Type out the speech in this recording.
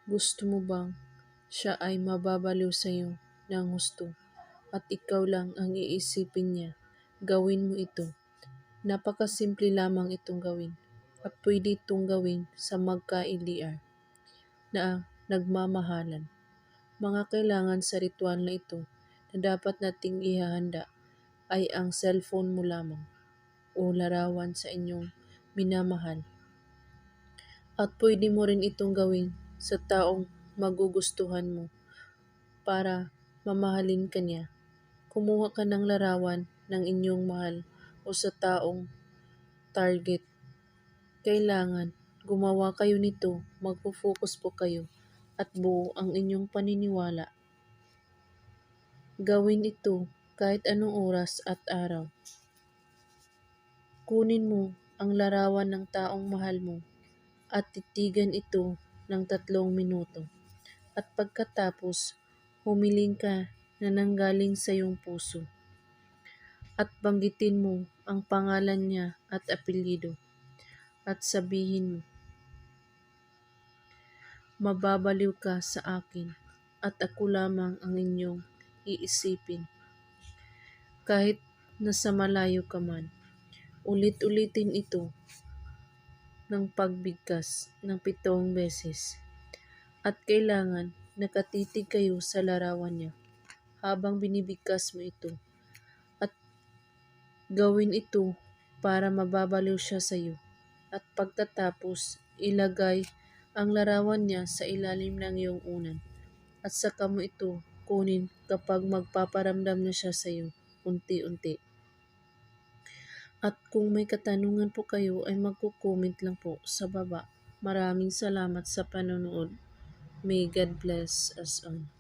Gusto mo bang siya ay mababaliw sa'yo ng husto at ikaw lang ang iisipin niya? Gawin mo ito. Napakasimple lamang itong gawin at pwede itong gawin sa magka-LDR na nagmamahalan. Mga kailangan sa ritual na ito na dapat nating ihahanda ay ang cellphone mo lamang o larawan sa inyong minamahal. At pwede mo rin itong gawin sa taong magugustuhan mo para mamahalin ka niya. Kumuha ka ng larawan ng inyong mahal o sa taong target. Kailangan gumawa kayo nito, magpo-focus po kayo at buo ang inyong paniniwala. Gawin ito kahit anong oras at araw. Kunin mo ang larawan ng taong mahal mo at titigan ito ng 3 minuto. At pagkatapos, humiling ka na nanggaling sa iyong puso. At banggitin mo ang pangalan niya at apelyido. At sabihin mo, mababaliw ka sa akin at ako lamang ang inyong iisipin. Kahit nasa malayo ka man, ulit-ulitin ito ng pagbigkas ng 7 beses. At kailangan nakatitig kayo sa larawan niya habang binibigkas mo ito. At gawin ito para mababaliw siya sa iyo. At pagtatapos, ilagay ang larawan niya sa ilalim ng iyong unan. At saka mo ito kunin kapag magpaparamdam na siya sa iyo, unti-unti. At kung may katanungan po kayo ay magko-comment lang po sa baba. Maraming salamat sa panonood. May God bless us all.